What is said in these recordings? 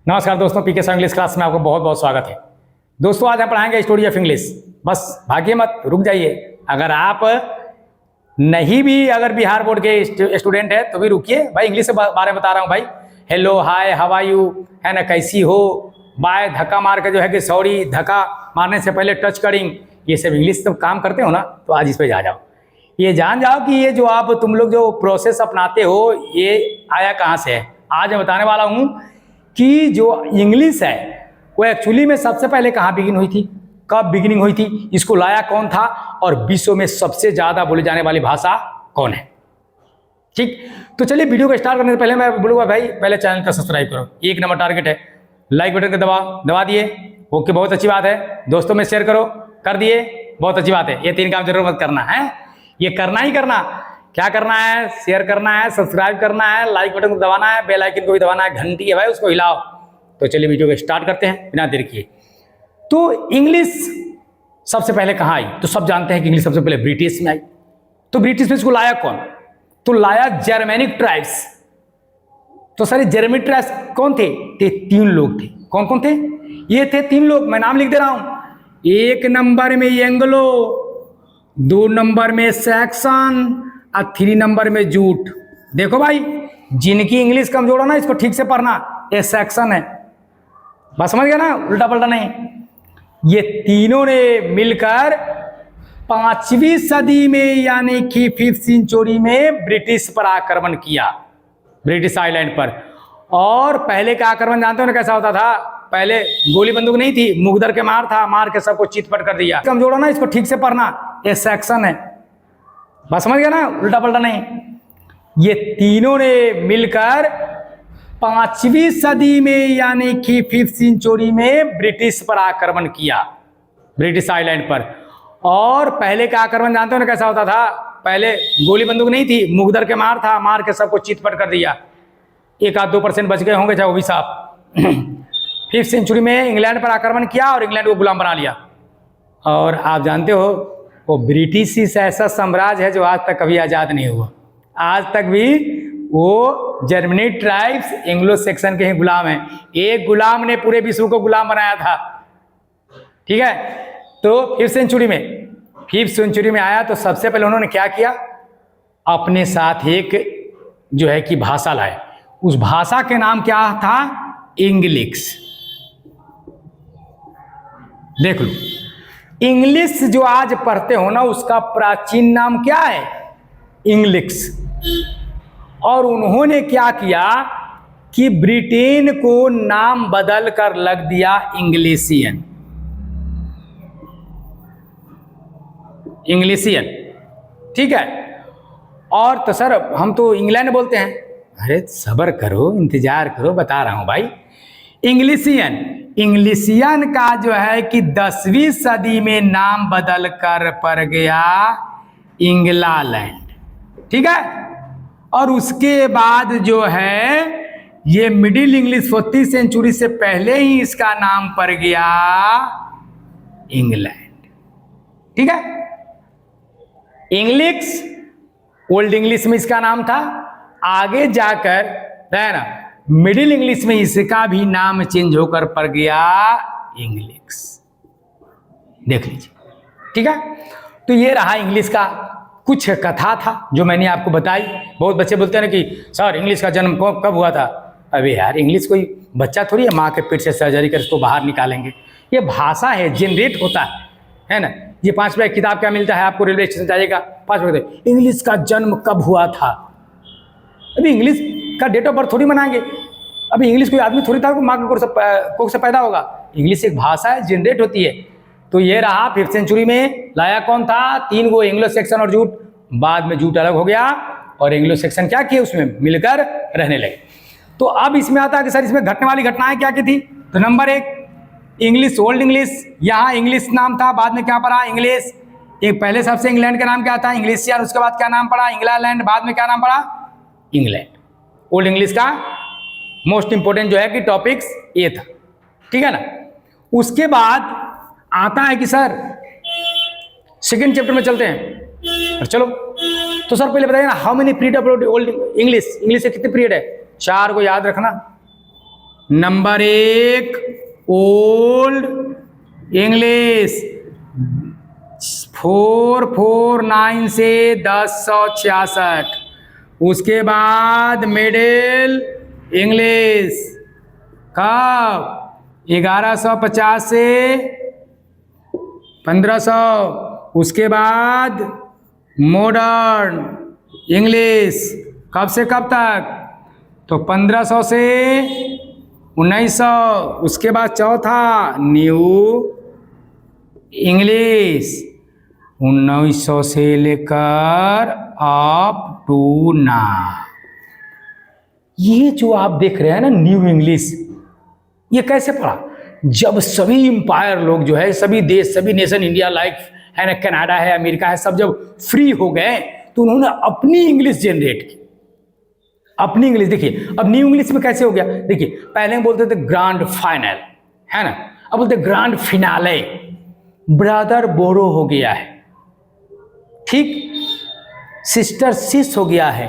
नमस्कार दोस्तों, पीके sir English class में आपको बहुत बहुत स्वागत है। दोस्तों आज हम पढ़ाएंगे स्टोरी ऑफ इंग्लिश। बस भागिए मत, रुक जाइए। अगर आप नहीं भी अगर बिहार बोर्ड के स्टूडेंट है तो भी रुकिए भाई, इंग्लिश के बारे में बता रहा हूँ भाई। Hello, hi, how are you, है ना, कैसी हो, बाय, धक्का मार के जो है कि सॉरी, धक्का मारने से पहले टच करिंग, ये सब इंग्लिश तो काम करते हो ना, तो आज इस पर जा जाओ। ये जान जाओ कि ये जो आप तुम लोग जो प्रोसेस अपनाते हो ये आया कहाँ से है। आज मैं बताने वाला हूँ कि जो इंग्लिश है वो एक्चुअली में सबसे पहले कहाँ बिगिन हुई थी, कब बिगिनिंग हुई थी, इसको लाया कौन था, और विश्व में सबसे ज़्यादा बोली जाने वाली भाषा कौन है। ठीक, तो चलिए वीडियो को स्टार्ट करने से पहले मैं बोलूँगा भाई पहले चैनल का सब्सक्राइब करो, 1 नंबर टारगेट है। लाइक बटन का दबा दिए, ओके, बहुत अच्छी बात है। दोस्तों में शेयर करो, कर दिए, बहुत अच्छी बात है। ये 3 काम जरूर मत करना है, ये करना ही करना। क्या करना है? शेयर करना है, सब्सक्राइब करना है, लाइक बटन को दबाना है, बेल आइकन को भी दबाना है, घंटी है भाई उसको हिलाओ। तो चलिए वीडियो को स्टार्ट करते हैं बिना देर किए। तो इंग्लिश सबसे पहले कहाँ आई? तो सब जानते हैं कि इंग्लिश सबसे पहले ब्रिटिश में आई। तो ब्रिटिश में इसको लाया कौन? तो लाया जर्मेनिक ट्राइब्स। तो सारे जर्मनिक ट्राइब्स कौन थे? 3 लोग थे। कौन कौन थे? ये थे 3 लोग, मैं नाम लिख दे रहा हूं। 1 नंबर में एंग्लो, 2 नंबर में सैक्सन और 3 नंबर में जूट। देखो भाई, जिनकी इंग्लिश कमजोर है ना, इसको ठीक से पढ़ना। ये सैक्सन है, बस समझ गया ना, उल्टा पल्टा नहीं। ये तीनों ने मिलकर 5वीं सदी में यानी कि 5th सेंचुरी में ब्रिटिश पर आक्रमण किया, ब्रिटिश आइलैंड पर। और पहले का आक्रमण जानते हो ना कैसा होता था? पहले गोली बंदूक नहीं थी, मुगदर के मार था, मार के सबको चितपट कर दिया। कमजोर है ना, इसको ठीक से पढ़ना। ये सैक्सन है, बस समझ गया ना, उल्टा पल्टा नहीं। ये तीनों ने मिलकर 5वीं सदी में यानी कि 5th सेंचुरी में ब्रिटिश पर आक्रमण किया, ब्रिटिश आइलैंड पर। और पहले का आक्रमण जानते हो ना कैसा होता था? पहले गोली बंदूक नहीं थी, मुगदर के मार था, मार के सबको चितपट कर दिया। 1-2% बच गए होंगे, चाहे वो भी साहब। 5th सेंचुरी में इंग्लैंड पर आक्रमण किया और इंग्लैंड को गुलाम बना लिया। और आप जानते हो वो ब्रिटिश ही ऐसा साम्राज्य है जो आज तक कभी आज़ाद नहीं हुआ। आज तक भी वो जर्मनी ट्राइब्स एंग्लो सेक्शन के ही गुलाम हैं। एक गुलाम ने पूरे विश्व को गुलाम बनाया था, ठीक है। तो 5th सेंचुरी में आया तो सबसे पहले उन्होंने क्या किया? अपने साथ एक जो है कि भाषा लाए। उस भाषा के नाम क्या था? इंग्लिश। देख लो, इंग्लिश जो आज पढ़ते हो ना, उसका प्राचीन नाम क्या है? इंग्लिश। और उन्होंने क्या किया कि ब्रिटेन को नाम बदल कर लग दिया इंग्लिशियन। इंग्लिशियन, ठीक है। और तो सर हम तो इंग्लैंड बोलते हैं। अरे सब्र करो, इंतजार करो, बता रहा हूं भाई। इंग्लिशियन का जो है कि 10वीं सदी में नाम बदल कर पड़ गया इंग्लैंड, ठीक है। और उसके बाद जो है ये मिडिल इंग्लिश 4th सेंचुरी से पहले ही इसका नाम पड़ गया इंग्लैंड, ठीक है। इंग्लिश ओल्ड इंग्लिश में इसका नाम था, आगे जाकर है ना मिडिल इंग्लिश में इसका भी नाम चेंज होकर पड़ गया इंग्लिश। देख लीजिए, ठीक है। तो ये रहा इंग्लिश का कुछ कथा था जो मैंने आपको बताई। बहुत बच्चे बोलते हैं ना कि सर इंग्लिश का जन्म कब हुआ था? अबे यार, इंग्लिश कोई बच्चा थोड़ी है, माँ के पेट से सर्जरी कर इसको बाहर निकालेंगे। ये भाषा है, जनरेट होता है ना। ये 5 रुपये की किताब क्या मिलता है आपको? रेलवे स्टेशन जाइएगा, 5 रुपये, इंग्लिश का जन्म कब हुआ था। अभी इंग्लिश का डेट ऑफ बर्थ थोड़ी मनाएंगे। अभी इंग्लिश कोई आदमी थोड़ी था माँ के कोख से पैदा होगा। इंग्लिश एक भाषा है, जनरेट होती है। तो ये रहा 5th सेंचुरी में लाया कौन था? 3 गो, एंग्लो सेक्शन और जूट। बाद में जूट अलग हो गया और एंग्लो सेक्शन क्या किए? उसमें मिलकर रहने लगे। तो अब इसमें आता है कि सर इसमें घटने वाली घटनाएं क्या की थी? तो नंबर 1, इंग्लिश, ओल्ड इंग्लिश। यहाँ इंग्लिश नाम था, बाद में क्या पड़ा? इंग्लिश। एक पहले सबसे इंग्लैंड का नाम क्या था? इंग्लिशियन। उसके बाद क्या नाम पड़ा? इंग्लैंड। बाद में क्या नाम पड़ा? इंग्लैंड। ओल्ड इंग्लिश का मोस्ट इंपोर्टेंट जो है कि टॉपिक्स ये था, ठीक है ना। उसके बाद आता है कि सर सेकेंड चैप्टर में चलते हैं। चलो, तो सर पहले बताइए ना, how many period of old English? English से कितने पीरियड है? 4 को याद रखना। नंबर 1 ओल्ड इंग्लिश 449 से 1066। उसके बाद मिडिल इंग्लिश कब 1150 से 1500। उसके बाद मॉडर्न इंग्लिश कब से कब तक, तो 1500 से 1900। उसके बाद चौथा न्यू इंग्लिश 1900 से लेकर अप टू नाउ। ये जो आप देख रहे हैं ना न्यू इंग्लिश, ये कैसे पड़ा? जब सभी इंपायर लोग जो है, सभी देश, सभी नेशन, इंडिया लाइक है ना, कनाडा है, अमेरिका है, सब जब फ्री हो गए तो उन्होंने अपनी इंग्लिश जनरेट की, अपनी इंग्लिश। देखिए अब न्यू इंग्लिश में कैसे हो गया, देखिए पहले बोलते थे ग्रांड फाइनल, है ना, अब बोलते ग्रांड फिनाले। ब्रदर बोरो हो गया है, ठीक, सिस्टर सिस हो गया है,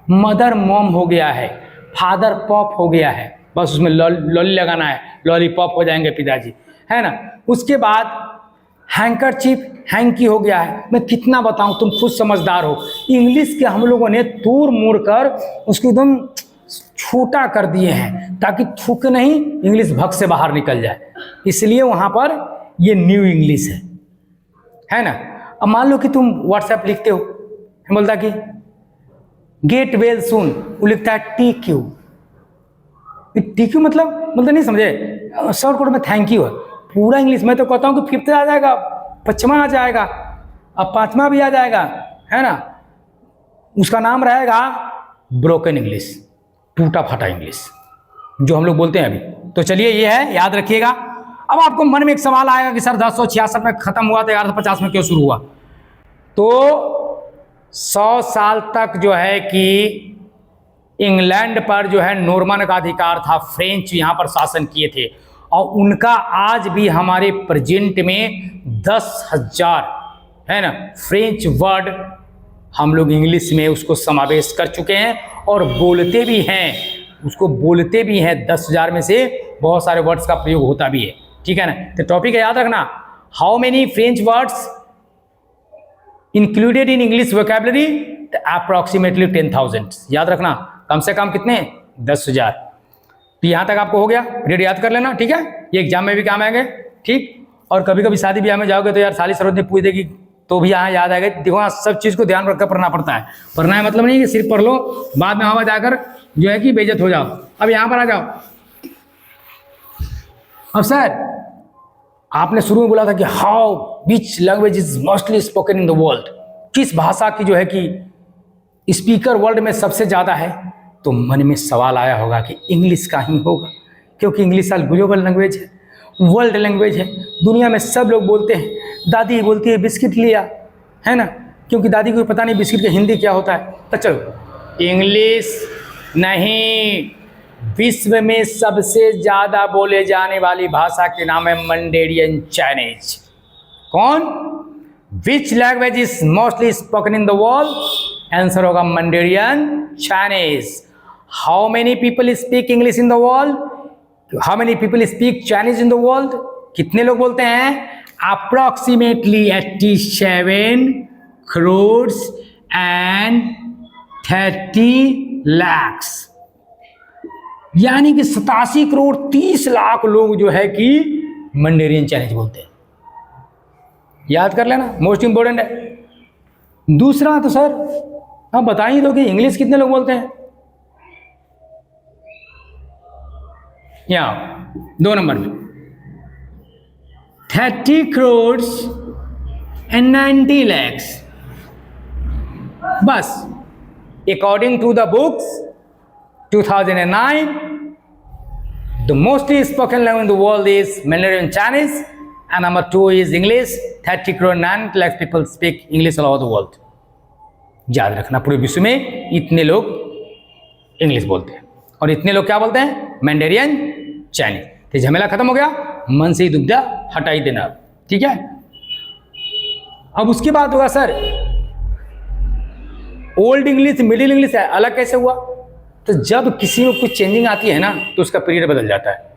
मदर मॉम हो गया है, फादर पॉप हो गया है, बस उसमें लॉली लगाना है, लॉलीपॉप हो जाएंगे पिताजी, है ना। उसके बाद हैंकरचीफ हैंकी हो गया है। मैं कितना बताऊं, तुम खुद समझदार हो। इंग्लिश के हम लोगों ने तोड़ मोड़ कर उसको एकदम छोटा कर दिए हैं ताकि थूक नहीं, इंग्लिश भग से बाहर निकल जाए, इसलिए वहां पर ये न्यू इंग्लिश है ना। अब मान लो कि तुम व्हाट्सएप लिखते हो, बोलता कि गेट वेल सून, वो लिखता है टी क्यू। टी क्यू मतलब नहीं समझे, शॉर्ट कोड में थैंक यू है। पूरा इंग्लिश में तो कहता हूँ कि 5th आ जाएगा, 5वां आ जाएगा, अब 5वां भी आ जाएगा, है ना। उसका नाम रहेगा ब्रोकन इंग्लिश, टूटा फटा इंग्लिश, जो हम लोग बोलते हैं अभी। तो चलिए ये है, याद रखिएगा। अब आपको मन में एक सवाल आएगा कि सर 1066 में खत्म हुआ तो 1150 में क्यों शुरू हुआ? तो 100 साल तक जो है कि इंग्लैंड पर जो है नॉर्मन का अधिकार था, फ्रेंच यहाँ पर शासन किए थे, और उनका आज भी हमारे प्रेजेंट में 10,000 है ना फ्रेंच वर्ड हम लोग इंग्लिश में उसको समावेश कर चुके हैं और बोलते भी हैं, उसको बोलते भी हैं। 10,000 में से बहुत सारे वर्ड्स का प्रयोग होता भी है, ठीक है ना। तो टॉपिक है, याद रखना, how many French words included in English vocabulary? Approximately 10,000। याद रखना, कम से कम कितने? 10,000। तो यहां तक आपको हो गया, पीरियड याद कर लेना, ठीक है। ये एग्जाम में भी काम आएंगे, ठीक। और कभी कभी शादी ब्याह में जाओगे तो यार साली सरोजनी पूछ देगी तो भी यहाँ याद आएगा। देखो हाँ, सब चीज को ध्यान रखकर पढ़ना पड़ता है। पढ़ना है मतलब नहीं कि सिर्फ पढ़ लो, बाद में वहां जाकर जो है कि बेइज्जत हो जाओ। अब यहाँ पर आ जाओ। अब सर आपने शुरू में बोला था कि how which language is mostly spoken in the world, किस भाषा की जो है कि स्पीकर वर्ल्ड में सबसे ज्यादा है? तो मन में सवाल आया होगा कि इंग्लिश का ही होगा, क्योंकि इंग्लिश ग्लोबल लैंग्वेज है, वर्ल्ड लैंग्वेज है, दुनिया में सब लोग बोलते हैं। दादी बोलती है बिस्किट लिया, है ना, क्योंकि दादी को पता नहीं बिस्किट की हिंदी क्या होता है। तो चलो, इंग्लिश नहीं, विश्व में सबसे ज्यादा बोले जाने वाली भाषा के नाम है मंडेरियन चाइनीज। कौन? Which language is mostly spoken in the world? Answer होगा Mandarin Chinese. How many people speak English in the world? How many people speak Chinese in the world? कितने लोग बोलते हैं? अप्रॉक्सीमेटली 87 crores and 30 lakhs, यानी कि 87 करोड़ 30 लाख लोग जो है कि मंडेरियन चाइनीज बोलते हैं। याद कर लेना, मोस्ट इंपोर्टेंट है। दूसरा तो सर आप बता ही दो कि इंग्लिश कितने लोग बोलते हैं? यहाँ 2 नंबर में 30 crores and 90 lakhs। बस, according to the books 2009 the mostly spoken language in the world is Mandarin Chinese and number 2 is English। 30 crore 9 lakh people speak English all over the world। याद रखना, पूरे विश्व में इतने लोग English बोलते हैं और इतने लोग क्या बोलते हैं? Mandarin Chinese. तो झमेला खत्म हो गया, मन से ही दुविधा हटा ही देना, ठीक है। अब उसके बाद होगा sir old English, middle English है, अलग कैसे हुआ? तो जब किसी में कुछ चेंजिंग आती है ना तो उसका पीरियड बदल जाता है।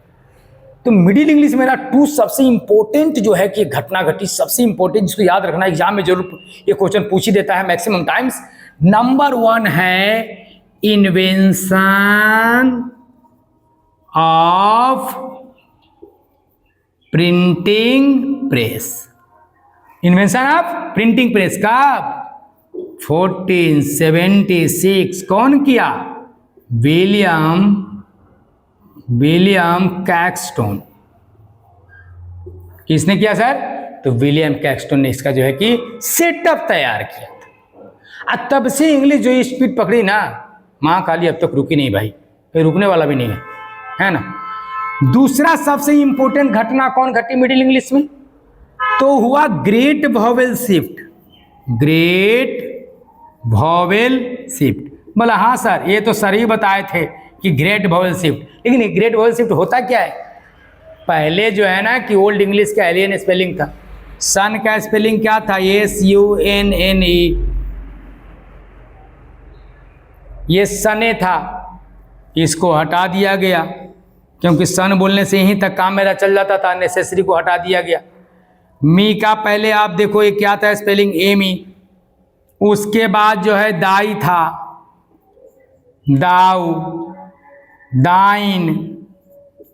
तो मिडिल इंग्लिश में ना 2 सबसे इंपॉर्टेंट जो है कि घटना घटी, सबसे इंपॉर्टेंट जिसको याद रखना, एग्जाम में जरूर ये क्वेश्चन पूछ ही देता है मैक्सिमम टाइम्स। नंबर 1 है invention of printing press. Invention of printing press कब? 1476। कौन किया? William Caxton. किसने किया सर? तो विलियम कैक्सटन ने इसका जो है कि सेटअप तैयार किया था। तब से इंग्लिश जो स्पीड पकड़ी ना, मां काली अब तक रुकी नहीं भाई, कोई रुकने वाला भी नहीं है ना। दूसरा सबसे इंपॉर्टेंट घटना कौन घटी मिडिल इंग्लिश में? तो हुआ great vowel shift. Great vowel shift. बोला हाँ सर, ये तो सर ही बताए थे कि ग्रेट वॉवेल शिफ्ट, लेकिन ग्रेट वॉवेल शिफ्ट होता क्या है? पहले जो है ना कि ओल्ड इंग्लिश का एलियन स्पेलिंग था। सन का स्पेलिंग क्या था? SUNNE। ये सने था, इसको हटा दिया गया क्योंकि सन बोलने से यहीं तक काम मेरा चल जाता था, नेसेसरी को हटा दिया गया। मी का पहले आप देखो ये क्या था स्पेलिंग? एमी। उसके बाद जो है दाई था, दाऊ, दाइन।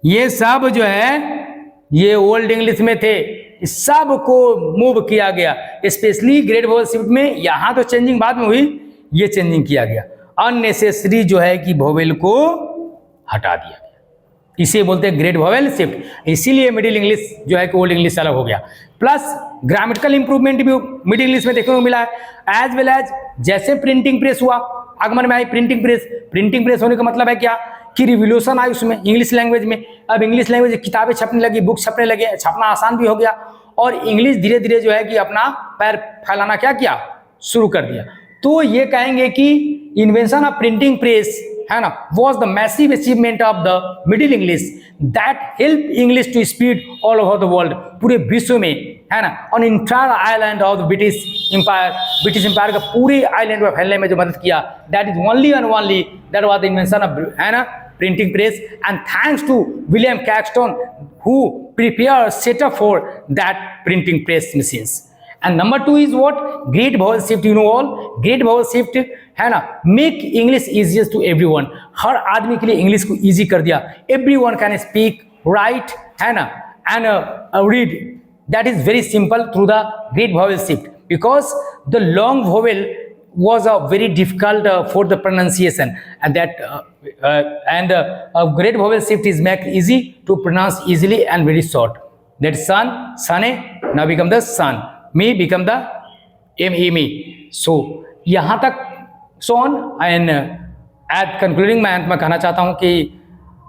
ये सब जो है ये ओल्ड इंग्लिश में थे, इस सब को मूव किया गया। स्पेशली ग्रेट वॉवेल शिफ्ट में यहाँ तो चेंजिंग बाद में हुई, ये चेंजिंग किया गया। अननेसेसरी जो है कि वॉवेल को हटा दिया गया, इसे बोलते हैं ग्रेट वॉवेल शिफ्ट। इसीलिए मिडिल इंग्लिश जो है कि ओल्ड इंग्लिश अलग हो गया। प्लस ग्रामेटिकल इंप्रूवमेंट भी मिडिल इंग्लिश में देखने को मिला है। एज वेल एज जैसे प्रिंटिंग प्रेस हुआ, आगमन में आई प्रिंटिंग प्रेस। प्रिंटिंग प्रेस होने का मतलब है क्या? कि रिवोल्यूशन आई उसमें इंग्लिश लैंग्वेज में। अब इंग्लिश लैंग्वेज किताबें छपने लगी, बुक छपने लगे, छपना आसान भी हो गया और इंग्लिश धीरे धीरे जो है कि अपना पैर फैलाना क्या किया? शुरू कर दिया। तो ये कहेंगे कि इन्वेंशन ऑफ प्रिंटिंग प्रेस है ना was the massive achievement of the Middle English that help English to speed all over the world. पूरे विश्व में है ना on entire island of the British Empire का पूरे आइलैंड में फैलने में जो मदद किया, that is only and only that was the invention of है ना printing press and thanks to William Caxton who prepared setup for that printing press machines. And number 2 is what? Great vowel shift. You know all great vowel shift है ना make English easier to everyone. हर आदमी के लिए English को easy कर दिया। Everyone can speak, write है ना and read. That is very simple through the great vowel shift because the long vowel was very difficult for the pronunciation and that great vowel shift is make easy to pronounce easily and very short. That sun, sane now become the sun. Me become the me. So यहाँ तक so on and at concluding मैं अंत में कहना चाहता हूँ कि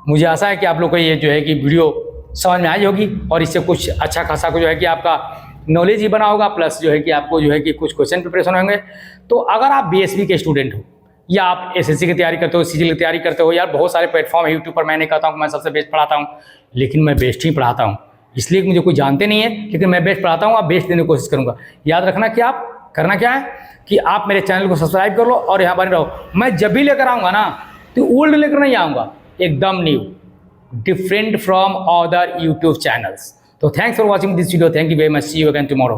मुझे आशा है कि आप लोग को ये जो है कि वीडियो समझ में आई होगी और इससे कुछ अच्छा खासा जो है कि आपका नॉलेज ही बना होगा, प्लस जो है कि आपको जो है कि कुछ क्वेश्चन प्रिपरेशन होंगे। तो अगर आप बीएसबी के स्टूडेंट हो या आप एसएससी की तैयारी करते हो, सीजी की तैयारी करते हो, यार बहुत सारे प्लेटफॉर्म है यूट्यूब पर, मैं नहीं कहता हूँ कि मैं सबसे बेस्ट पढ़ाता हूँ, लेकिन मैं बेस्ट ही पढ़ाता हूँ, इसलिए मुझे कोई जानते नहीं है, लेकिन मैं बेस्ट पढ़ाता हूँ, आप बेस्ट देने की कोशिश करूँगा। याद रखना कि आप करना क्या है कि आप मेरे चैनल को सब्सक्राइब कर लो और यहाँ बने रहो। मैं जब भी लेकर आऊँगा ना तो ओल्ड लेकर नहीं आऊँगा, एकदम new, different from other YouTube channels. तो thanks for watching this video, thank you very much, see you again tomorrow.